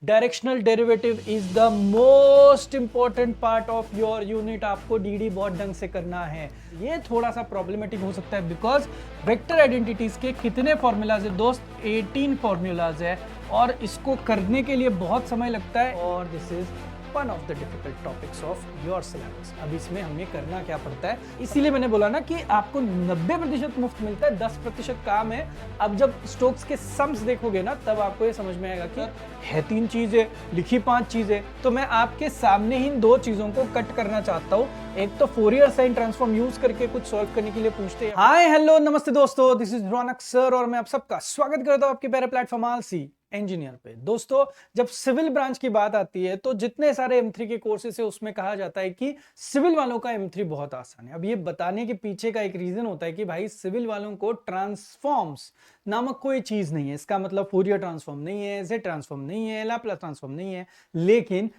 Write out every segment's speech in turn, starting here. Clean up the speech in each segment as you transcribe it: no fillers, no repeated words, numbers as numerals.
Directional derivative is the most important part of your unit. आपको DD बहुत ढंग से करना है। ये थोड़ा सा प्रॉब्लमेटिक हो सकता है बिकॉज वेक्टर आइडेंटिटीज के कितने फॉर्मूलाज है दोस्त, 18 फॉर्मूलाज है और इसको करने के लिए बहुत समय लगता है और this is one of the difficult topics of your syllabus. अब इसमें हमें करना क्या पड़ता है, इसीलिए मैंने बोला ना कि आपको 90% मुफ्त मिलता है, 10% काम है। अब जब स्टोक्स के सम्स देखोगे ना तब आपको ये समझ में आएगा कि है 3 चीजें, लिखी 5 चीजें। तो मैं आपके सामने ही इन 2 चीजों को कट करना चाहता हूँ। एक तो फोरियर साइन ट्रांसफॉर्म यूज करके कुछ सॉल्व करने के लिए पूछते हैं। हाय हेलो नमस्ते दोस्तों, दिस इज रौनक सर और मैं आप सबका स्वागत करता हूँ आपके प्यारे प्लेटफॉर्म आलसी इंजीनियर पे। दोस्तों, जब सिविल ब्रांच की बात आती है तो जितने सारे M3 के कोर्सेस है उसमें कहा जाता है कि सिविल वालों का M3 बहुत आसान है। अब ये बताने के पीछे का एक रीजन होता है कि भाई सिविल वालों को ट्रांसफॉर्म्स नामक कोई चीज नहीं है। इसका मतलब फोरियर ट्रांसफॉर्म नहीं है, जेड ट्रांसफॉर्म नहीं है, लैपलास ट्रांसफॉर्म नहीं है। लेकिन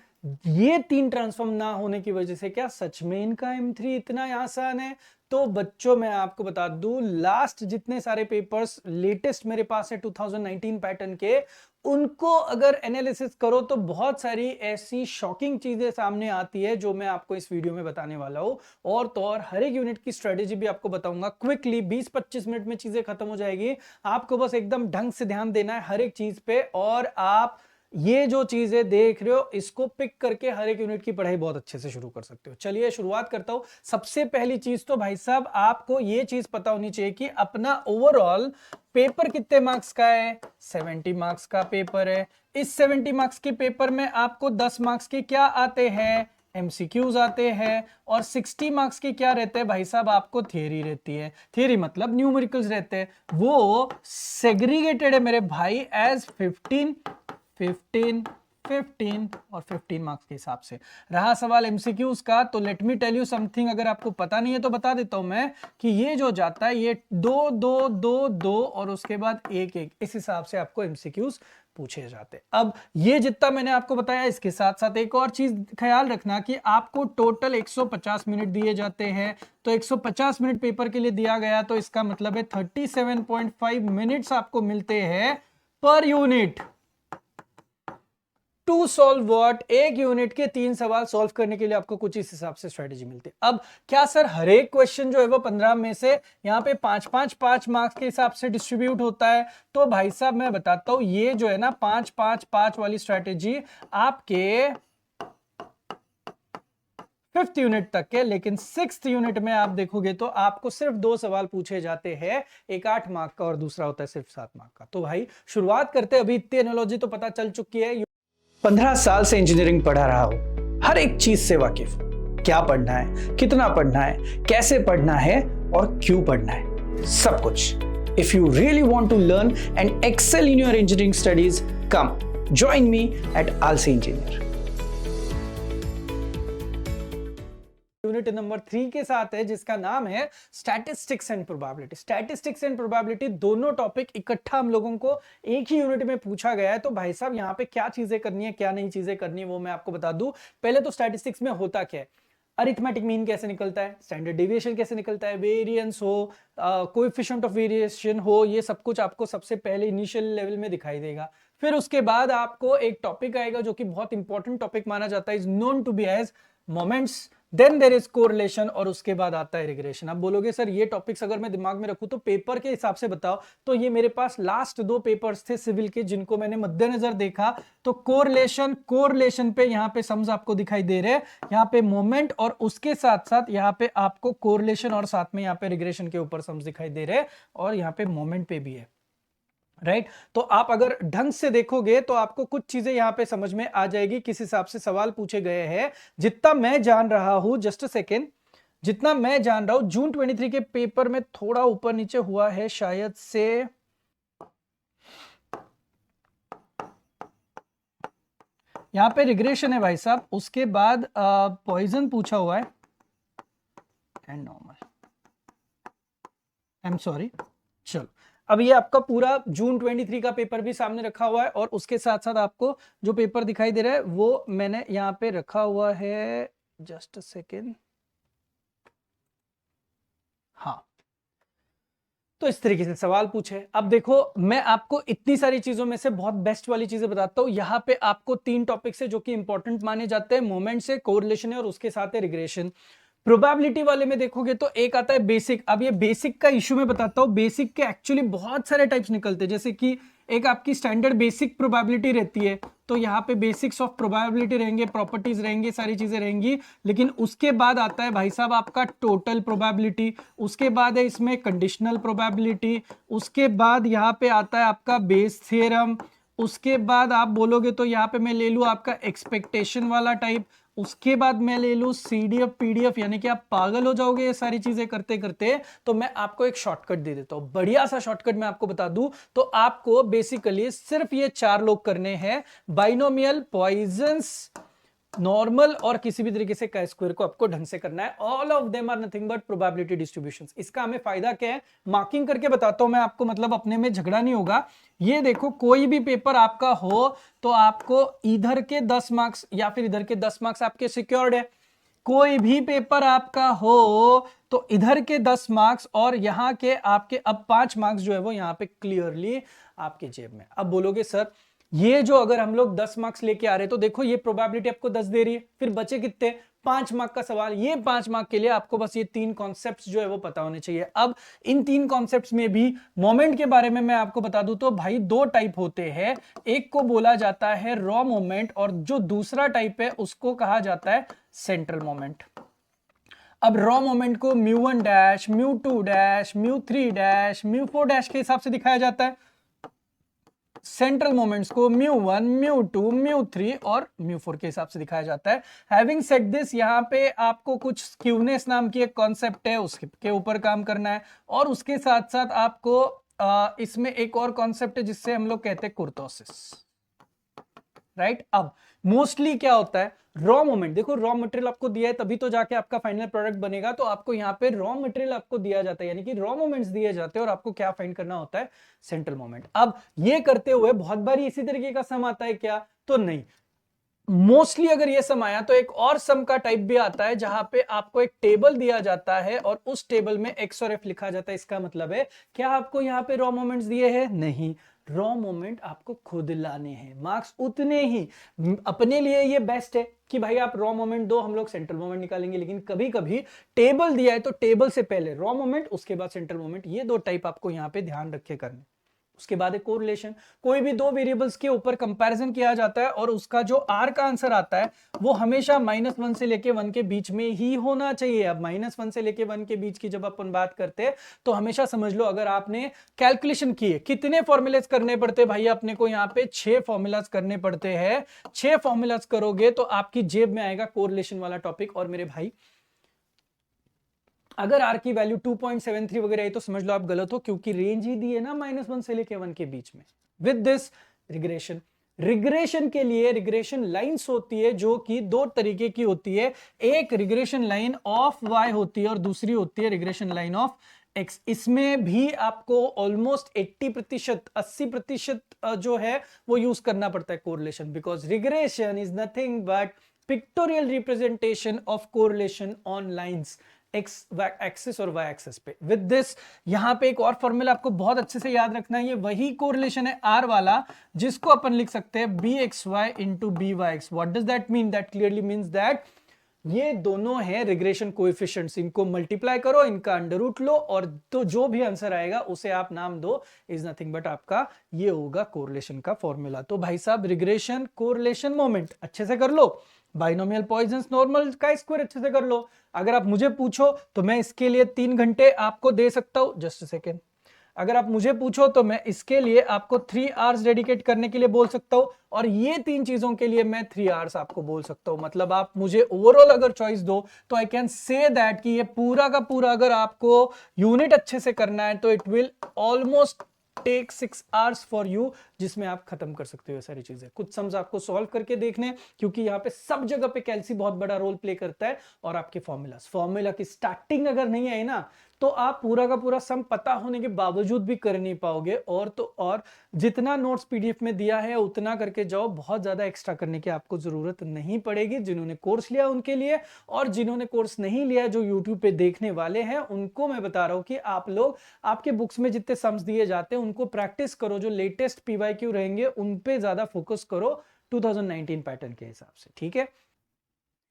ये 3 ट्रांसफॉर्म ना होने की वजह से क्या सच में इनका M3 इतना आसान है? तो बच्चों मैं आपको बता दूं, लास्ट जितने सारे पेपर्स लेटेस्ट मेरे पास है 2019 पैटर्न के, उनको अगर एनालिसिस करो तो बहुत सारी ऐसी शॉकिंग चीजें सामने आती है जो मैं आपको इस वीडियो में बताने वाला हूं। और तो और हर एक यूनिट की स्ट्रेटेजी भी आपको बताऊंगा क्विकली, 20-25 मिनट में चीजें खत्म हो जाएगी। आपको बस एकदम ढंग से ध्यान देना है हर एक चीज पे और आप ये जो चीजें देख रहे हो इसको पिक करके हर एक यूनिट की पढ़ाई बहुत अच्छे से शुरू कर सकते हो। चलिए शुरुआत करता हूं। सबसे पहली चीज तो भाई साहब आपको ये चीज पता होनी चाहिए कि अपना ओवरऑल पेपर कितने मार्क्स का है। 70 मार्क्स का पेपर है। इस 70 मार्क्स के पेपर में आपको 10 मार्क्स के क्या आते हैं, एमसीक्यूज आते हैं। और 60 मार्क्स के क्या रहते हैं भाई साहब, आपको थियरी रहती है। थियरी मतलब न्यूमेरिकल्स रहते हैं, वो सेग्रीगेटेड है मेरे भाई एज 15 15 15 और 15 मार्क्स के हिसाब से। रहा सवाल एमसीक्यूज का, तो let me tell you something, अगर आपको पता नहीं है तो बता देता हूं मैं कि ये जो जाता है ये 2 2 2 2 और उसके बाद 1 1, इस हिसाब से आपको एमसीक्यूज पूछे जाते हैं। अब ये जितना मैंने आपको बताया, इसके साथ साथ एक और चीज ख्याल रखना कि आपको टोटल 150 मिनट दिए जाते हैं। तो 150 मिनट पेपर के लिए दिया गया, तो इसका मतलब है 37.5 मिनट्स आपको मिलते हैं पर यूनिट टू सॉल्व व्हाट, एक यूनिट के 3 सवाल सॉल्व करने के लिए आपको कुछ इस हिसाब से स्ट्रेटेजी मिलती है। अब क्या सर हर एक क्वेश्चन जो है वो 15 में से यहाँ पे 5 मार्क्स के हिसाब से डिस्ट्रीब्यूट होता है? तो भाई साहब मैं बताता हूं, ये जो है ना 5 वाली स्ट्रेटेजी आपके 5th यूनिट तक है, लेकिन 6th यूनिट में आप देखोगे तो आपको सिर्फ 2 सवाल पूछे जाते हैं, एक 8 मार्क का और दूसरा होता है सिर्फ 7 मार्क का। तो भाई शुरुआत करते हैं। अभी इतनी एनालॉजी तो पता चल चुकी है, 15 साल से इंजीनियरिंग पढ़ा रहा हूं, हर एक चीज से वाकिफ हूं। क्या पढ़ना है, कितना पढ़ना है, कैसे पढ़ना है और क्यों पढ़ना है, सब कुछ। If you really want to learn and excel in your engineering studies, come join me at Aalsi engineer. Unit number 3 के साथ है जिसका नाम है statistics and probability. Statistics and probability दोनों टॉपिक इकट्ठा हम लोगों को एक ही यूनिट में पूछा गया है। तो भाई साहब यहाँ पे क्या चीजें करनी है, क्या नहीं चीजें करनी है, वो मैं आपको बता दूं। पहले तो स्टैटिस्टिक्स में होता क्या है, अरिथमेटिक मीन कैसे निकलता है, स्टैंडर्ड डेविएशन कैसे निकलता है, वेरिएंस हो, कोएफिशिएंट ऑफ वेरिएशन हो, ये सब कुछ आपको सबसे पहले इनिशियल लेवल में दिखाई देगा। फिर उसके बाद आपको एक टॉपिक आएगा जो कि बहुत इंपॉर्टेंट टॉपिक माना जाता है, is known to be as moments, then there is correlation और उसके बाद आता है रिग्रेशन। आप बोलोगे सर ये टॉपिक्स अगर मैं दिमाग में रखूं तो पेपर के हिसाब से बताओ, तो ये मेरे पास लास्ट 2 पेपर्स थे सिविल के जिनको मैंने मद्देनजर देखा। तो कोरिलेशन पे यहाँ पे सम्स आपको दिखाई दे रहे हैं, यहाँ पे मोमेंट और उसके साथ साथ यहाँ पे आपको कोरिलेशन और साथ में यहाँ पे रिग्रेशन के ऊपर सम्स दिखाई दे रहे हैं और यहाँ पे मोमेंट पे भी है, राइट। तो आप अगर ढंग से देखोगे तो आपको कुछ चीजें यहां पे समझ में आ जाएगी किस हिसाब से सवाल पूछे गए हैं। जितना मैं जान रहा हूं, जस्ट अ सेकेंड, जितना मैं जान रहा हूं जून 23 के पेपर में थोड़ा ऊपर नीचे हुआ है शायद से, यहां पे रिग्रेशन है भाई साहब, उसके बाद पॉइजन पूछा हुआ है and normal, I am sorry. चलो अब ये आपका पूरा जून 23 का पेपर भी सामने रखा हुआ है और उसके साथ साथ आपको जो पेपर दिखाई दे रहा है वो मैंने यहाँ पे रखा हुआ है, जस्ट अ सेकेंड। हाँ, तो इस तरीके से सवाल पूछे। अब देखो मैं आपको इतनी सारी चीजों में से बहुत बेस्ट वाली चीजें बताता हूं। यहाँ पे आपको 3 टॉपिक्स है जो कि इंपॉर्टेंट माने जाते हैं, मोमेंट है, कोरिलेशन है और उसके साथ है रिग्रेशन। प्रोबेबिलिटी वाले में देखोगे तो एक आता है बेसिक। अब ये बेसिक का इश्यू मैं बताता हूं, बेसिक के एक्चुअली बहुत सारे टाइप्स निकलते हैं। जैसे कि एक आपकी स्टैंडर्ड बेसिक प्रोबेबिलिटी रहती है, तो यहाँ पे बेसिक्स ऑफ प्रोबेबिलिटी रहेंगे, प्रॉपर्टीज रहेंगे, सारी चीजें रहेंगी। लेकिन उसके बाद आता है भाई साहब आपका टोटल प्रोबेबिलिटी, उसके बाद है इसमें कंडीशनल प्रोबेबिलिटी, उसके बाद यहाँ पे आता है आपका बेस थ्योरम, उसके बाद आप बोलोगे तो यहाँ पे मैं ले लूँ आपका एक्सपेक्टेशन वाला टाइप, उसके बाद मैं ले लूँ सीडीएफ पीडीएफ, यानी कि आप पागल हो जाओगे ये सारी चीजें करते करते। तो मैं आपको एक शॉर्टकट दे देता हूं, बढ़िया सा शॉर्टकट मैं आपको बता दूं तो आपको बेसिकली सिर्फ ये 4 लोग करने हैं, बाइनोमियल, पॉइजंस, नॉर्मल और किसी भी तरीके से का स्क्वायर को आपको ढंग से करना है। All of them are nothing but probability distributions. इसका हमें फायदा क्या है, मार्किंग करके बताता हूं मैं आपको, मतलब अपने में झगड़ा नहीं होगा। ये देखो कोई भी पेपर आपका हो तो आपको इधर के 10 मार्क्स या फिर इधर के 10 मार्क्स आपके सिक्योर्ड है। कोई भी पेपर आपका हो तो इधर के 10 मार्क्स और यहां के आपके अब 5 मार्क्स जो है वो यहां पे क्लियरली आपके जेब में। अब बोलोगे सर ये जो अगर हम लोग 10 मार्क्स लेके आ रहे हैं तो देखो ये प्रोबेबिलिटी आपको 10 दे रही है, फिर बचे कितने 5 मार्क का सवाल। ये 5 मार्क के लिए आपको बस ये 3 कॉन्सेप्ट्स जो है वो पता होने चाहिए। अब इन 3 कॉन्सेप्ट्स में भी मोमेंट के बारे में मैं आपको बता दूं तो भाई 2 टाइप होते हैं, एक को बोला जाता है रॉ मोमेंट और जो दूसरा टाइप है उसको कहा जाता है सेंट्रल मोमेंट। अब रॉ मोमेंट को μ1 डैश, μ2 डैश, μ3 डैश, μ4 डैश के हिसाब से दिखाया जाता है। सेंट्रल मोमेंट्स को μ1, μ2, μ3 और μ4 के हिसाब से दिखाया जाता है। हैविंग सेड दिस, यहाँ पे आपको कुछ स्क्यूनेस नाम की एक कॉन्सेप्ट है उसके ऊपर काम करना है और उसके साथ साथ आपको इसमें एक और कॉन्सेप्ट है जिससे हम लोग कहते हैं कुर्तोसिस, राइट। अब मोस्टली क्या होता है रॉ मोमेंट, देखो रॉ मटेरियल आपको दिया है तभी तो जाके आपका फाइनल प्रोडक्ट बनेगा, तो आपको यहाँ पे रॉ मटेरियल आपको दिया जाता है यानी कि रॉ मोमेंट्स दिए जाते हैं और आपको क्या फाइंड करना होता है सेंट्रल मोमेंट। अब ये करते हुए बहुत बार इसी तरीके का सम आता है क्या, तो नहीं। मोस्टली अगर ये सम आया तो एक और सम का टाइप भी आता है जहां पे आपको एक टेबल दिया जाता है और उस टेबल में एक्स और एफ लिखा जाता है। इसका मतलब है क्या आपको यहाँ पे रॉ मोमेंट्स दिए हैं, नहीं, रॉ मोमेंट आपको खुद लाने हैं, मार्क्स उतने ही। अपने लिए ये बेस्ट है कि भाई आप रॉ मोमेंट दो, हम लोग सेंट्रल मोमेंट निकालेंगे, लेकिन कभी कभी टेबल दिया है तो टेबल से पहले रॉ मोमेंट उसके बाद सेंट्रल मोमेंट, ये 2 टाइप आपको यहाँ पे ध्यान रखे करने। उसके बाद है कोरिलेशन, कोई भी 2 वेरिएबल्स के ऊपर कंपैरिजन किया जाता है और उसका जो आर का आंसर आता है वो हमेशा -1 से लेके 1 के बीच में ही होना चाहिए। अब -1 से लेके 1 के बीच की जब अपन बात करते हैं तो हमेशा समझ लो अगर आपने कैलकुलेशन किए कितने फॉर्मूलाज करने पड़ते हैं भाई, अपने को यहाँ पे 6 फॉर्मूलाज करने पड़ते हैं। 6 फॉर्मूलाज करोगे तो आपकी जेब में आएगा कोरिलेशन वाला टॉपिक। और मेरे भाई अगर आर की वैल्यू 2.73 वगैरह आई तो समझ लो आप गलत हो, क्योंकि रेंज ही दी है ना -1 से लेके 1 के बीच में। विद दिस रिग्रेशन, रिग्रेशन के लिए रिग्रेशन लाइंस होती है जो कि 2 तरीके की होती है, एक रिग्रेशन लाइन ऑफ y होती है और दूसरी होती है रिग्रेशन लाइन ऑफ x। इसमें भी आपको ऑलमोस्ट 80% जो है वो यूज करना पड़ता है correlation, because regression is nothing but pictorial representation of correlation on lines x axis और वाई एक्सिस पे। विद दिस यहां पे एक और फॉर्मूला आपको बहुत अच्छे से याद रखना है, ये वही कोरिलेशन है आर वाला जिसको अपन लिख सकते हैं bxy into byx। What does that mean, that clearly means that ये दोनों है रिग्रेशन कोएफिशिएंट्स, इनको मल्टीप्लाई करो, इनका अंडर रूट लो और तो जो भी आंसर आएगा उसे आप नाम दो, इज नथिंग बट आपका ये होगा कोरिलेशन का फॉर्मूला। तो भाई साहब रिग्रेशन, कोरिलेशन, मोमेंट अच्छे से कर लो, बाइनोमियल, पॉइजंस, नॉर्मल का स्क्वायर अच्छे से कर लो। अगर आप मुझे पूछो तो मैं इसके लिए 3 घंटे आपको दे सकता हूं, जस्ट अ सेकेंड। अगर आप मुझे पूछो तो मैं इसके लिए आपको 3 आवर्स डेडिकेट करने के लिए बोल सकता हूं और ये 3 चीजों के लिए मैं 3 आवर्स आपको बोल सकता हूं। मतलब आप मुझे ओवरऑल अगर चॉइस दो तो आई कैन से दैट कि ये पूरा का पूरा अगर आपको यूनिट अच्छे से करना है तो it will almost take 6 hours for you, जिसमें आप खत्म कर सकते हो सारी चीजें। कुछ सम्स आपको सॉल्व करके देखने, क्योंकि यहाँ पे सब जगह पे कैल्सी बहुत बड़ा रोल प्ले करता है और आपके फॉर्मूला की स्टार्टिंग अगर नहीं आई ना तो आप पूरा का पूरा सम पता होने के बावजूद भी कर नहीं पाओगे। और तो और जितना नोट्स पीडीएफ में दिया है उतना करके जाओ, बहुत ज्यादा एक्स्ट्रा करने की आपको जरूरत नहीं पड़ेगी। जिन्होंने कोर्स लिया उनके लिए, और जिन्होंने कोर्स नहीं लिया जो यूट्यूब पे देखने वाले हैं उनको मैं बता रहा हूं कि आप लोग आपके बुक्स में जितने सम्स दिए जाते हैं उनको प्रैक्टिस करो, जो लेटेस्ट पीवाईक्यू रहेंगे उन पे ज्यादा फोकस करो 2019 पैटर्न के हिसाब से, ठीक है।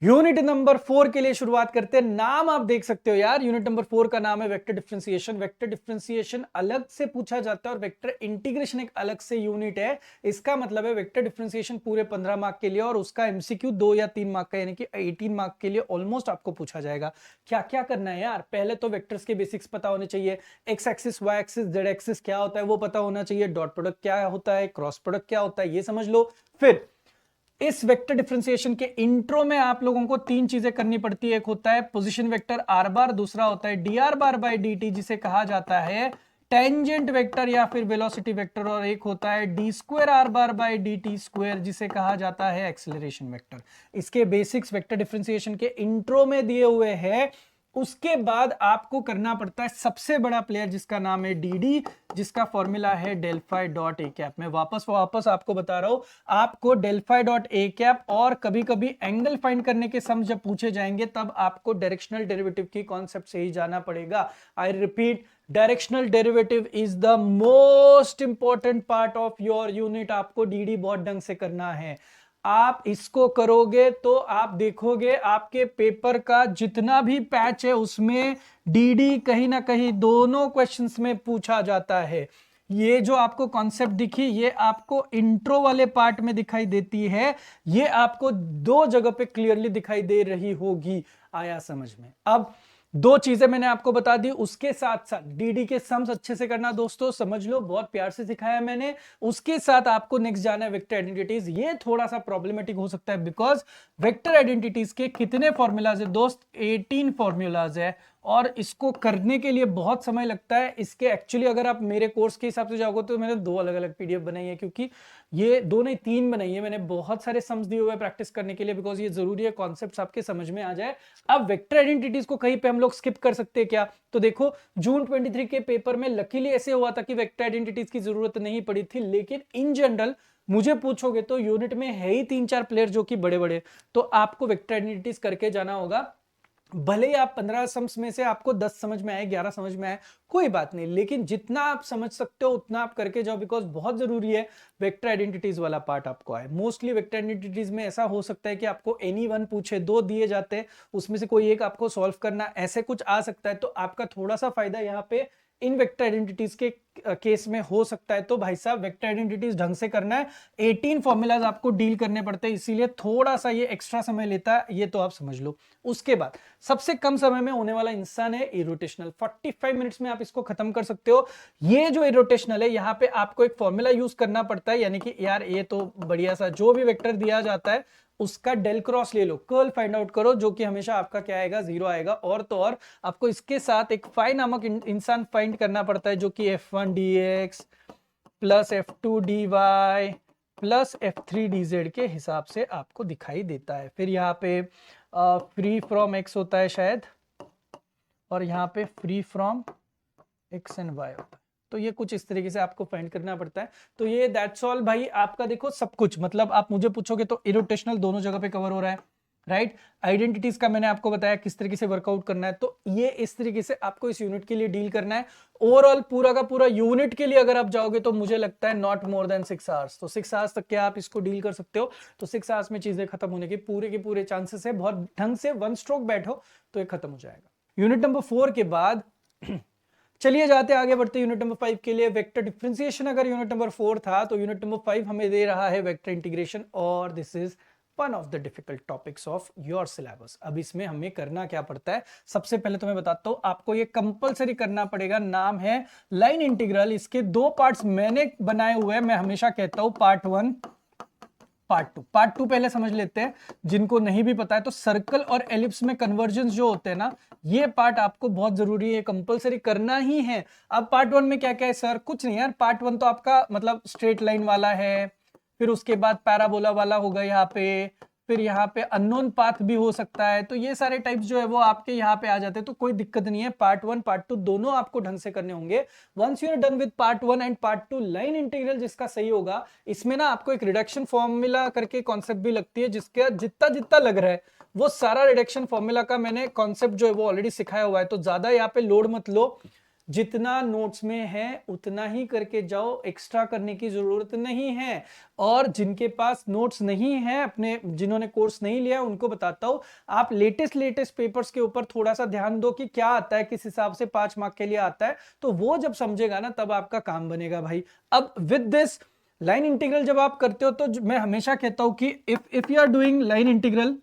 यूनिट नंबर 4 के लिए शुरुआत करते हैं। नाम आप देख सकते हो यार, यूनिट नंबर 4 का नाम है वेक्टर डिफरेंशिएशन। वेक्टर डिफरेंशिएशन अलग से पूछा जाता है और वेक्टर इंटीग्रेशन एक अलग से यूनिट है। इसका मतलब है वेक्टर डिफरेंशिएशन पूरे 15 मार्क के लिए और उसका एमसीक्यू 2 या 3 मार्क का, यानी कि 18 मार्क के लिए ऑलमोस्ट आपको पूछा जाएगा। क्या क्या करना है यार, पहले तो वेक्टर्स के बेसिक्स पता होने चाहिए। X axis, y axis, z axis क्या होता है वो पता होना चाहिए। डॉट प्रोडक्ट क्या होता है, क्रॉस प्रोडक्ट क्या होता है ये समझ लो। फिर इस वेक्टर डिफरेंशिएशन के इंट्रो में आप लोगों को 3 चीजें करनी पड़ती है। एक होता है पोजीशन वेक्टर आर बार, दूसरा होता है D r bar by D T जिसे कहा जाता है टेंजेंट वेक्टर या फिर वेलोसिटी वेक्टर, और एक होता है D square are bar by D T square जिसे कहा जाता है एक्सेलरेशन वेक्टर। इसके बेसिक्स वेक्टर डिफरेंशिएशन के इंट्रो में दिए हुए हैं। उसके बाद आपको करना पड़ता है सबसे बड़ा प्लेयर जिसका नाम है डीडी, जिसका फॉर्मूला है del phi dot a cap. मैं वापस आपको बता रहा हूं, आपको del phi dot a cap और कभी कभी एंगल फाइंड करने के सम जब पूछे जाएंगे तब आपको डायरेक्शनल डेरिवेटिव की कॉन्सेप्ट से ही जाना पड़ेगा। I repeat, directional derivative is the most important part of your unit. आपको डीडी बहुत ढंग से करना है। आप इसको करोगे तो आप देखोगे आपके पेपर का जितना भी पैच है उसमें डीडी कहीं ना कहीं दोनों क्वेश्चंस में पूछा जाता है। ये जो आपको कॉन्सेप्ट दिखी ये आपको इंट्रो वाले पार्ट में दिखाई देती है, ये आपको 2 जगह पे क्लियरली दिखाई दे रही होगी। आया समझ में? अब 2 चीजें मैंने आपको बता दी, उसके साथ साथ डीडी के सम्स अच्छे से करना दोस्तों, समझ लो बहुत प्यार से सिखाया मैंने। उसके साथ आपको नेक्स्ट जाना है वेक्टर आइडेंटिटीज। ये थोड़ा सा प्रॉब्लमेटिक हो सकता है बिकॉज वेक्टर आइडेंटिटीज के कितने फॉर्मूलाज है दोस्त, 18 फॉर्मूलाज है और इसको करने के लिए बहुत समय लगता है। इसके एक्चुअली अगर आप मेरे कोर्स के हिसाब से जाओगे तो मैंने 2 अलग अलग पीडीएफ बनाई है, क्योंकि ये 2 नहीं 3 बनाई है मैंने। बहुत सारे सम्स दिए हुए हैं प्रैक्टिस करने के लिए, बिकॉज ये जरूरी है कॉन्सेप्ट्स आपके समझ में आ जाए। अब वेक्टर आइडेंटिटीज को कहीं पे हम लोग स्किप कर सकते हैं क्या? तो देखो जून 23 के पेपर में लकीली ऐसे हुआ था कि वेक्टर आइडेंटिटीज की जरूरत नहीं पड़ी थी, लेकिन इन जनरल मुझे पूछोगे तो यूनिट में है ही 3-4 प्लेयर जो कि बड़े बड़े, तो आपको वेक्टर आइडेंटिटीज करके जाना होगा। भले ही आप 15 सम्स में से आपको 10 समझ में आए, 11 समझ में आए, कोई बात नहीं, लेकिन जितना आप समझ सकते हो उतना आप करके जाओ, बिकॉज बहुत जरूरी है वेक्टर आइडेंटिटीज वाला पार्ट आपको आए। मोस्टली वेक्टर आइडेंटिटीज में ऐसा हो सकता है कि आपको एनी वन पूछे, 2 दिए जाते हैं उसमें से कोई एक आपको सॉल्व करना, ऐसे कुछ आ सकता है। तो आपका थोड़ा सा फायदा यहाँ पे इन वेक्टर आइडेंटिटीज के केस में हो सकता है। तो भाई साहब वेक्टर आइडेंटिटीज ढंग से करना है, 18 फॉर्मूलाज आपको डील करने पड़ते हैं, इसीलिए थोड़ा सा ये एक्स्ट्रा समय लेता है, ये तो आप समझ लो। उसके बाद सबसे कम समय में होने वाला इंसान है इरोटेशनल। 45 मिनट्स में आप इसको खत्म कर सकते हो। ये जो इरोटेशनल है यहाँ पे आपको एक फॉर्मूला यूज करना पड़ता है, यानी कि यार ये तो बढ़िया सा जो भी वेक्टर दिया जाता है उसका डेल क्रॉस ले लो, कर्ल फाइंड आउट करो, जो कि हमेशा आपका क्या आएगा, 0 आएगा। और तो और आपको इसके साथ एक फाई नामक इंसान फाइंड करना पड़ता है, जो कि f1 dx plus f2 dy plus f3 dz के हिसाब से आपको दिखाई देता है। फिर यहाँ पे फ्री फ्रॉम x होता है शायद, और यहाँ पे free from x and y होता है। तो ये कुछ इस तरीके से आपको फाइंड करना पड़ता है। तो ये दैट्स ऑल भाई, आपका देखो सब कुछ, मतलब आप मुझे पूछोगे तो इरोटेशनल दोनों जगह पे कवर हो रहा है, राइट। आइडेंटिटीज का मैंने आपको बताया किस तरीके से वर्कआउट करना है, तो ये इस तरीके से आपको इस यूनिट के लिए डील करना है। ओवरऑल पूरा का पूरा यूनिट के लिए अगर आप जाओगे तो मुझे लगता है नॉट मोर देन 6 आवर्स। तो 6 आवर्स तक के आप इसको डील कर सकते हो। तो 6 आवर्स में चीजें खत्म होने के पूरे चांसेस है। बहुत ढंग से 1 स्ट्रोक बैठो तो ये खत्म हो जाएगा। यूनिट नंबर 4 के बाद चलिए जाते आगे बढ़ते यूनिट नंबर 5 के लिए। वेक्टर डिफरेंशिएशन अगर यूनिट नंबर 4 था तो यूनिट नंबर 5 हमें दे रहा है वेक्टर इंटीग्रेशन, और this is one of the difficult topics of your syllabus. अब इसमें हमें करना क्या पड़ता है, सबसे पहले तो मैं बताता हूं आपको, ये कंपलसरी करना पड़ेगा, नाम है लाइन इंटीग्रल। इसके 2 पार्ट्स मैंने बनाए हुए हैं। मैं हमेशा कहता हूं पार्ट 1 पार्ट टू पहले समझ लेते हैं। जिनको नहीं भी पता है तो सर्कल और एलिप्स में कन्वर्जेंस जो होते हैं ना, ये पार्ट आपको बहुत जरूरी है, कंपलसरी करना ही है। अब पार्ट 1 में क्या क्या है सर? कुछ नहीं यार, पार्ट 1 तो आपका मतलब स्ट्रेट लाइन वाला है, फिर उसके बाद पैराबोला वाला होगा यहाँ पे, फिर यहाँ पे अननोन पाथ भी हो सकता है। तो ये सारे टाइप्स जो है वो आपके यहाँ पे आ जाते हैं, तो कोई दिक्कत नहीं है। पार्ट 1 पार्ट 2 दोनों आपको ढंग से करने होंगे। Once you are done with part 1 and part 2, line integral जिसका सही होगा, इसमें ना आपको एक रिडक्शन फॉर्मूला करके कॉन्सेप्ट भी लगती है, जिसका जितना जितना लग रहा है वो सारा रिडक्शन फॉर्मूला का मैंने कॉन्सेप्ट जो है वो ऑलरेडी सिखाया हुआ है। तो ज्यादा यहाँ पे लोड मत लो, जितना नोट्स में है उतना ही करके जाओ, एक्स्ट्रा करने की जरूरत नहीं है। और जिनके पास नोट्स नहीं है, अपने जिन्होंने कोर्स नहीं लिया, उनको बताता हूं, आप लेटेस्ट पेपर्स के ऊपर थोड़ा सा ध्यान दो कि क्या आता है, किस हिसाब से 5 मार्क के लिए आता है। तो वो जब समझेगा ना, तब आपका काम बनेगा भाई। अब विद दिस लाइन इंटीग्रल जब आप करते हो, तो मैं हमेशा कहता हूं कि if you are doing line integral,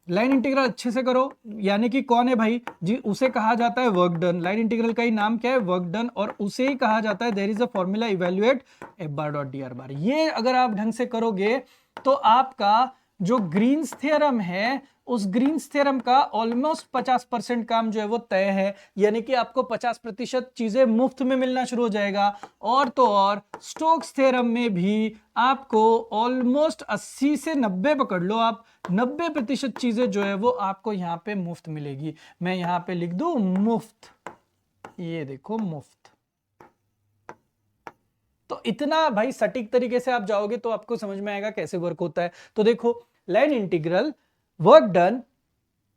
line integral अच्छे से करो। यानी कि कौन है भाई जी, उसे कहा जाता है वर्क डन। लाइन इंटीग्रल का ही नाम क्या है, वर्क डन, और उसे ही कहा जाता है there is a formula evaluate f bar dot d r bar. ये अगर आप ढंग से करोगे तो आपका जो ग्रीन्स थ्योरम है, उस ग्रीन्स थ्योरम का ऑलमोस्ट 50% काम जो है वो तय है। यानी कि आपको 50% चीजें मुफ्त में मिलना शुरू हो जाएगा। और तो और स्टोक्स थ्योरम में भी आपको ऑलमोस्ट 80 से 90 पकड़ लो आप, 90% चीजें जो है वो आपको यहाँ पे मुफ्त मिलेगी। मैं यहाँ पे लिख दूं मुफ्त, ये देखो मुफ्त। तो इतना भाई सटीक तरीके से आप जाओगे तो आपको समझ में आएगा कैसे वर्क होता है। तो देखो, line integral, work done,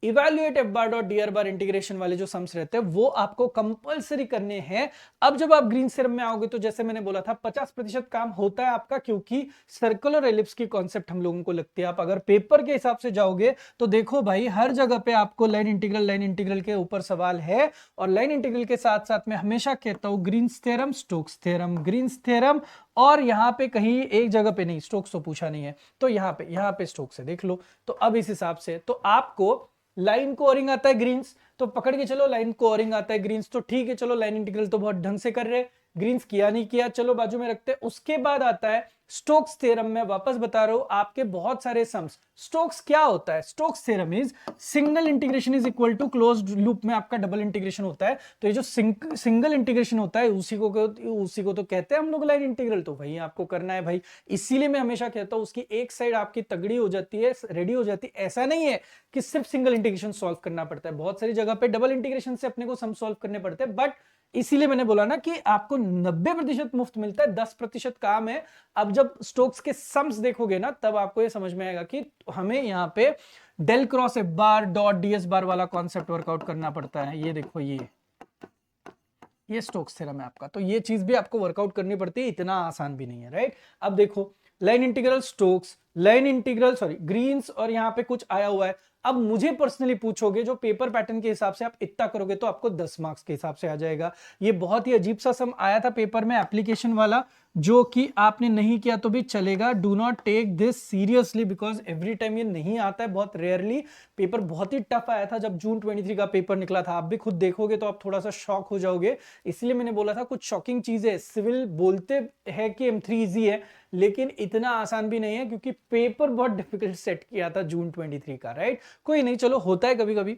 evaluate f bar dot d r बार, इंटीग्रेशन वाले जो सम्स रहते हैं वो आपको कंपलसरी करने हैं। अब जब आप ग्रीन थ्योरम में आओगे तो जैसे मैंने बोला था 50% काम होता है आपका, क्योंकि सर्कुलर एलिप्स की कॉन्सेप्ट हम लोगों को लगती है। आप अगर पेपर के हिसाब से जाओगे तो देखो भाई, हर जगह पे आपको लाइन इंटीग्रल के ऊपर सवाल है। और लाइन इंटीग्रल के साथ साथ मैं हमेशा कहता हूं Green's theorem, Stokes theorem, Green's theorem, और यहां पे कहीं एक जगह पे नहीं, स्टोक्स तो पूछा नहीं है, तो यहां पे स्टोक्स है, देख लो। तो अब इस हिसाब से तो आपको लाइन कोअरिंग आता है ग्रीन्स, तो पकड़ के चलो लाइन कोअरिंग आता है ग्रीन्स, तो ठीक है, चलो लाइन इंटीग्रल तो बहुत ढंग से कर रहे हैं, ग्रीन्स किया नहीं किया चलो बाजू में रखते हैं। उसके बाद आता है स्टोक्स थ्योरम। में वापस बता रहा हूं, आपके बहुत सारे सम्स। स्टोक्स क्या होता है, Stokes theorem is single integration is equal to closed loop में आपका डबल इंटीग्रेशन होता है। तो ये जो सिंगल इंटीग्रेशन होता है उसी को तो कहते हैं हम लोग लाइन इंटीग्रल। तो वही आपको करना है भाई। इसीलिए मैं हमेशा कहता हूं उसकी एक साइड आपकी तगड़ी हो जाती है, रेडी हो जाती है। ऐसा नहीं है कि सिर्फ सिंगल इंटीग्रेशन सॉल्व करना पड़ता है, बहुत सारी जगह पे डबल इंटीग्रेशन से अपने को सम सॉल्व करने पड़ते हैं। बट इसीलिए मैंने बोला ना कि आपको 90% मुफ्त मिलता है, 10% काम है। अब जब स्टोक्स के सम्स देखोगे ना, तब आपको ये समझ में आएगा कि हमें यहाँ पे del cross F bar dot DS bar वाला कॉन्सेप्ट वर्कआउट करना पड़ता है। ये देखो, ये स्टोक्स थ्योरम है आपका, तो ये चीज भी आपको वर्कआउट करनी पड़ती है, इतना आसान भी नहीं है, राइट। अब देखो, line integral Stokes, line integral Green's, और यहाँ पे कुछ आया हुआ है। अब मुझे पर्सनली पूछोगे, जो पेपर पैटर्न के हिसाब से आप इतना करोगे तो आपको 10 मार्क्स के हिसाब से आ जाएगा। ये बहुत ही अजीब सा सम आया था पेपर में, एप्लीकेशन वाला, जो कि आपने नहीं किया तो भी चलेगा। Do not take this seriously, because every time ये नहीं आता है, बहुत रेयरली। पेपर बहुत ही टफ आया था जब जून 23 का पेपर निकला था। आप भी खुद देखोगे तो आप थोड़ा सा शॉक हो जाओगे। इसलिए मैंने बोला था कुछ शॉकिंग चीजें। सिविल बोलते हैं कि M3 इजी है, लेकिन इतना आसान भी नहीं है, क्योंकि पेपर बहुत डिफिकल्ट सेट किया था जून 23 का, राइट। कोई नहीं, चलो होता है कभी कभी।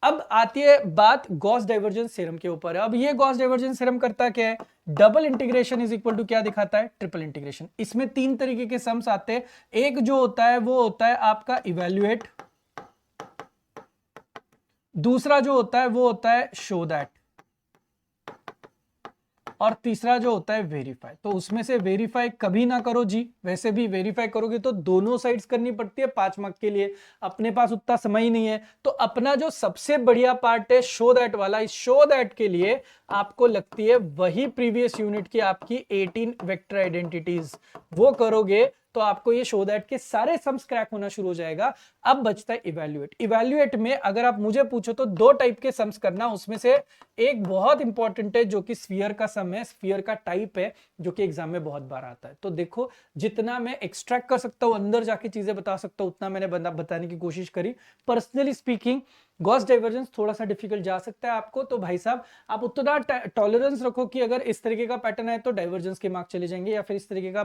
अब आती है बात गॉस डाइवर्जेंस थ्योरम के ऊपर। अब ये गॉस डाइवर्जेंस थ्योरम करता क्या है, double integration is equal to क्या दिखाता है, ट्रिपल इंटीग्रेशन। इसमें 3 तरीके के सम्स आते हैं। एक जो होता है वो होता है आपका इवैल्यूएट, दूसरा जो होता है वो होता है शो दैट, और तीसरा जो होता है वेरीफाई। तो उसमें से वेरीफाई कभी ना करो जी, वैसे भी वेरीफाई करोगे तो दोनों साइड्स करनी पड़ती है 5 मार्क के लिए, अपने पास उतना समय ही नहीं है। तो अपना जो सबसे बढ़िया पार्ट है शो दैट वाला, इस शो दैट के लिए आपको लगती है वही प्रीवियस यूनिट की आपकी 18 वेक्टर आइडेंटिटीज, वो करोगे तो आपको ये शो दैट के सारे सम्स क्रैक होना शुरू हो जाएगा। अब बचता है इवैल्यूएट। इवैल्यूएट में अगर आप मुझे पूछो तो 2 टाइप के सम्स करना, उसमें से एक बहुत इंपॉर्टेंट है जो कि स्फीयर का सम है, स्फीयर का टाइप है, जो कि एग्जाम में बहुत बार आता है। तो देखो, जितना मैं एक्सट्रैक्ट कर सकता हूं, अंदर जाके चीजें बता सकता हूं, उतना मैंने बताने की कोशिश करी। पर्सनली स्पीकिंग, गॉस डाइवर्जेंस थोड़ा सा डिफिकल्ट जा सकता है आपको, तो भाई साहब आप उतना टॉलरेंस रखो कि अगर इस तरीके का पैटर्न आए तो डाइवर्जेंस के मार्क्स चले जाएंगे, या फिर इस तरीके का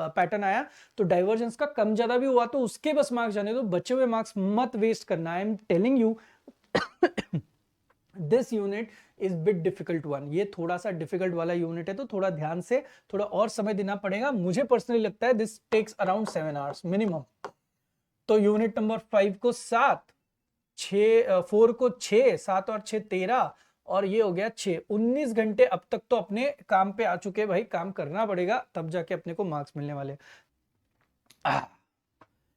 पैटर्न आया तो डाइवर्जेंस का कम ज्यादा भी हुआ तो उसके बस मार्क्स जाने दो, बचे हुए मार्क्स मत वेस्ट करना। I am telling you this unit is bit difficult one, ये थोड़ा सा डिफिकल्ट वाला यूनिट है, तो थोड़ा ध्यान से थोड़ा और समय देना पड़ेगा। मुझे पर्सनली लगता है this takes around 7 hours minimum. तो यूनिट नंबर 5 को 7, 4 को 6, 7 और 6 13, और ये हो गया 6, 19 घंटे अब तक तो अपने काम पे आ चुके भाई, काम करना पड़ेगा तब जाके अपने को मार्क्स मिलने वाले।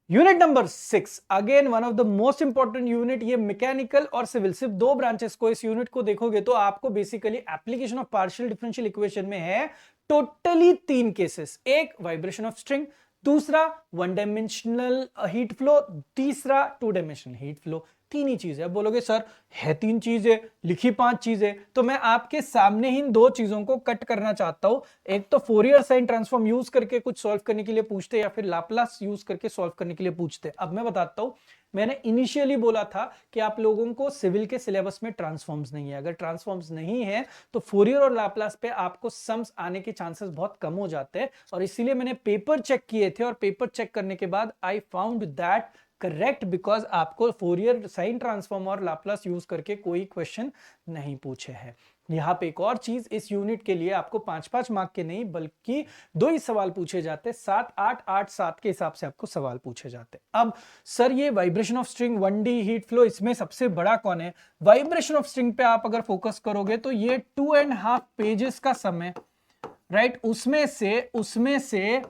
Unit number 6 again one of the most important unit, ये मैकेनिकल और सिविल, सिर्फ दो ब्रांचेस को इस यूनिट को देखोगे तो आपको basically application of partial differential equation में है टोटली 3 केसेस, एक वाइब्रेशन ऑफ स्ट्रिंग, दूसरा 1 डायमेंशनल हीट फ्लो, तीसरा 2 डायमेंशनल हीट फ्लो। तीन ही चीज है। अब बोलोगे सर है 3 चीजें, लिखी 5 चीजें, तो मैं आपके सामने ही इन 2 चीजों को कट करना चाहता हूं। एक तो फोरियर साइन ट्रांसफॉर्म यूज करके कुछ सॉल्व करने के लिए पूछते, या फिर लाप्लास यूज करके सॉल्व करने के लिए पूछते। अब मैं बताता हूं, मैंने इनिशियली बोला था कि आप लोगों को सिविल के सिलेबस में ट्रांसफॉर्म्स नहीं है। अगर ट्रांसफॉर्म्स नहीं है तो फोरियर और लाप्लास पे आपको सम्स आने के चांसेस बहुत कम हो जाते हैं, और इसीलिए मैंने पेपर चेक किए थे, और पेपर चेक करने के बाद I found that correct, because आपको फोरियर साइन ट्रांसफॉर्म और लाप्लास यूज करके कोई क्वेश्चन नहीं पूछे हैं। यहां पे एक और चीज, इस यूनिट के लिए आपको 5-5 मार्क के नहीं बल्कि 2 ही सवाल पूछे जाते, 7 8 8 7 के हिसाब से आपको सवाल पूछे जाते। अब सर ये vibration of string 1D heat flow, इसमें सबसे बड़ा कौन है? वाइब्रेशन ऑफ स्ट्रिंग पे आप अगर फोकस करोगे तो ये 2.5 पेजेस का समय, राइट, उसमें से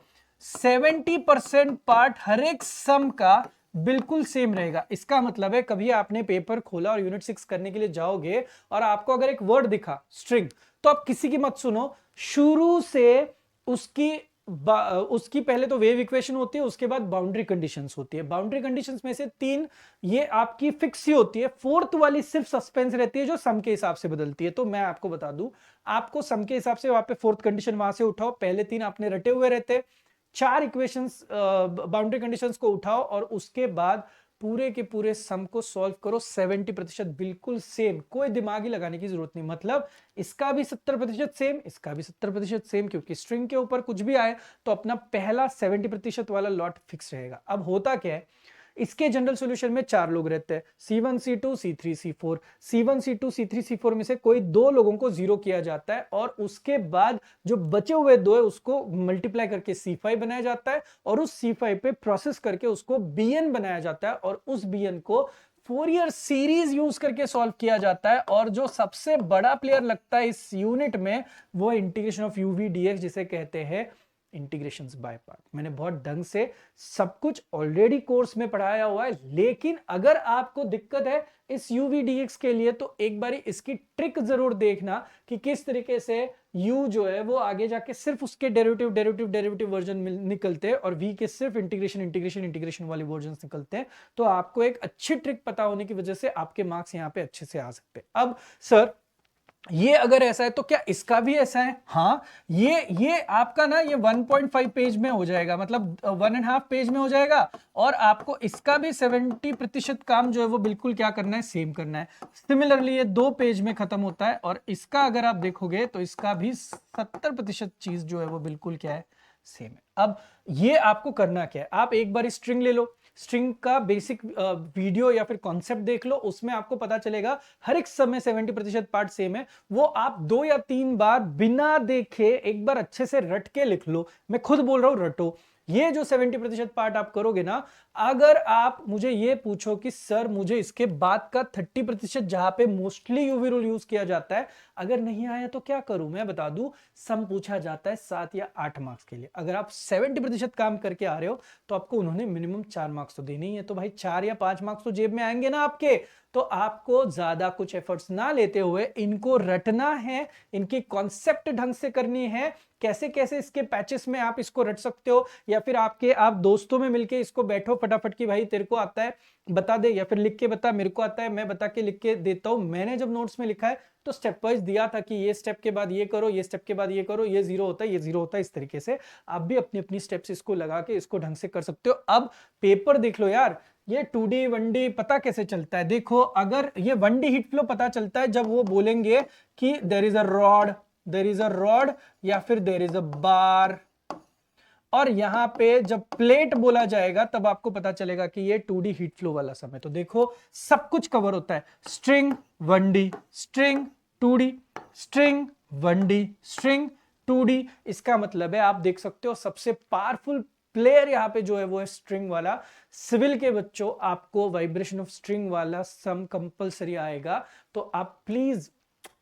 70% पार्ट हर एक सम का बिल्कुल सेम रहेगा। इसका मतलब है कभी आपने पेपर खोला और यूनिट 6 करने के लिए जाओगे और आपको अगर एक वर्ड दिखा स्ट्रिंग, तो आप किसी की मत सुनो, शुरू से उसकी पहले तो वेव इक्वेशन होती है, उसके बाद बाउंड्री कंडीशंस होती है। बाउंड्री कंडीशंस में से 3 ये आपकी फिक्स ही होती है, 4th वाली सिर्फ सस्पेंस रहती है जो सम के हिसाब से बदलती है। तो मैं आपको बता दूं, आपको सम के हिसाब से वहां पे 4th कंडीशन वहां से उठाओ, पहले 3 आपने रटे हुए रहते, 4 इक्वेशंस बाउंड्री कंडीशंस को उठाओ और उसके बाद पूरे के पूरे सम को सॉल्व करो। 70% बिल्कुल सेम, कोई दिमाग ही लगाने की जरूरत नहीं। मतलब इसका भी 70% सेम, इसका भी 70% सेम, क्योंकि स्ट्रिंग के ऊपर कुछ भी आए तो अपना पहला 70% वाला लॉट फिक्स रहेगा। अब होता क्या है, इसके जनरल सॉल्यूशन में 4 लोग रहते हैं, C1 C2 C3 C4। C1 C2 C3 C4 में से कोई 2 लोगों को 0 किया जाता है, और उसके बाद जो बचे हुए 2 है उसको मल्टीप्लाई करके C5 बनाया जाता है, और उस C5 पे प्रोसेस करके उसको Bn बनाया जाता है, और उस Bn को फोरियर सीरीज यूज करके सॉल्व किया जाता है। और जो सबसे बड़ा प्लेयर लगता है इस यूनिट में वो इंटीग्रेशन ऑफ यूवी डीएक्स, जिसे कहते हैं इंटीग्रेशंस बाय पार्ट। मैंने बहुत ढंग से सब कुछ ऑलरेडी कोर्स में पढ़ाया हुआ है, लेकिन अगर आपको दिक्कत है इस यूवीडीएक्स के लिए तो एक बारी इसकी ट्रिक जरूर देखना कि किस तरीके से u जो है वो आगे जाके सिर्फ उसके डेरिवेटिव वर्जन निकलते हैं, और v के सिर्फ इंटीग्रेशन वाले वर्जन निकलते हैं। तो आपको एक अच्छी ट्रिक पता होने की वजह से आपके मार्क्स यहाँ पे अच्छे से आ सकते हैं। अब सर ये अगर ऐसा है तो क्या इसका भी ऐसा है? हाँ, ये आपका ना ये 1.5 पेज में हो जाएगा, मतलब 1.5 पेज में हो जाएगा, और आपको इसका भी 70% काम जो है वो बिल्कुल क्या करना है, सेम करना है। सिमिलरली ये 2 पेज में खत्म होता है, और इसका अगर आप देखोगे तो इसका भी 70% चीज जो है वो बिल्कुल क्या है, सेम है। अब ये आपको करना क्या है, आप एक बार स्ट्रिंग ले लो, स्ट्रिंग का बेसिक वीडियो या फिर कॉन्सेप्ट देख लो, उसमें आपको पता चलेगा हर एक समय 70% पार्ट सेम है। वो आप 2 या 3 बार बिना देखे एक बार अच्छे से रट के लिख लो। मैं खुद बोल रहा हूं रटो। ये जो 70% पार्ट आप करोगे ना, अगर आप मुझे ये पूछो कि सर मुझे इसके बाद का 30% जहां पे मोस्टली यूवी रूल यूज किया जाता है अगर नहीं आया तो क्या करूं, मैं बता दूं, सम पूछा जाता है 7 या 8 मार्क्स के लिए। अगर आप 70% काम करके आ रहे हो तो आपको उन्होंने मिनिमम 4 मार्क्स तो देने ही है, तो भाई 4 या 5 मार्क्स तो जेब में आएंगे ना आपके। तो आपको ज्यादा कुछ एफर्ट्स ना लेते हुए इनको रटना है, इनकी कॉन्सेप्ट ढंग से करनी है, कैसे कैसे इसके पैचेस में आप इसको रट सकते हो, या फिर आप दोस्तों में मिलके इसको बैठो फटाफट कि भाई तेरे को आता है बता दे, या फिर लिख के बता मेरे को आता है मैं बता के लिख के देता हूं। मैंने जब नोट्स में लिखा है तो स्टेप वाइज दिया था कि ये स्टेप के बाद ये करो, ये स्टेप के बाद ये करो, ये 0 होता है, ये 0 होता है। इस तरीके से आप भी अपनी अपनी स्टेप्स इसको लगा के इसको ढंग से कर सकते हो। अब पेपर देख लो यार, ये 2D 1D पता कैसे चलता है? देखो, अगर ये 1D हीट फ्लो पता चलता है जब वो बोलेंगे कि देयर इज अ रॉड या फिर देयर इज अ बार, और यहाँ पे जब प्लेट बोला जाएगा तब आपको पता चलेगा कि ये 2D हीट फ्लो वाला सम है। तो देखो सब कुछ कवर होता है, string 1D, string 2D, string 1D, string 2D। इसका मतलब है आप देख सकते हो सबसे पावरफुल प्लेयर यहाँ पे जो है वो है स्ट्रिंग वाला। सिविल के बच्चों आपको वाइब्रेशन ऑफ स्ट्रिंग वाला सम कंपलसरी आएगा। तो आप प्लीज,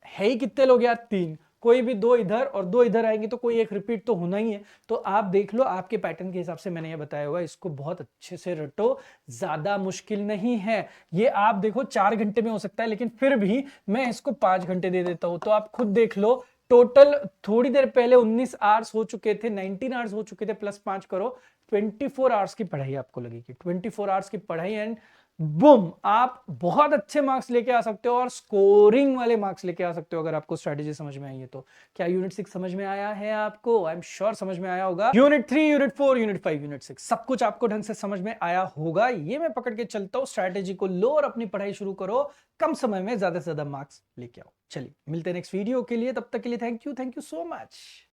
है ही कितने लोग यार, 3, कोई भी 2 इधर और 2 इधर आएंगे तो कोई एक रिपीट तो होना ही है। तो आप देख लो आपके पैटर्न के हिसाब से मैंने ये बताया होगा, इसको बहुत अच्छे से रटो, ज्यादा मुश्किल नहीं है। ये आप देखो 4 घंटे में हो सकता है, लेकिन फिर भी मैं इसको 5 घंटे दे देता हूं। तो आप खुद देख लो, टोटल थोड़ी देर पहले 19 आवर्स हो चुके थे, 19 आवर्स हो चुके थे, प्लस 5 करो, 24 आवर्स की पढ़ाई आपको लगेगी, 24 आवर्स की पढ़ाई, एंड बुम, आप बहुत अच्छे मार्क्स लेके आ सकते हो और स्कोरिंग वाले मार्क्स लेके आ सकते हो अगर आपको स्ट्रेटेजी समझ में आई है तो। क्या यूनिट 6 समझ में आया है आपको? आई एम श्योर समझ में आया होगा। यूनिट 3, यूनिट 4, यूनिट 5, यूनिट 6 सब कुछ आपको ढंग से समझ में आया होगा। ये मैं पकड़ के चलता हूं, स्ट्रेटेजी को लो और अपनी पढ़ाई शुरू करो, कम समय में ज्यादा से ज्यादा मार्क्स लेके आओ। चलिए मिलते हैं नेक्स्ट वीडियो के लिए, तब तक के लिए थैंक यू सो मच।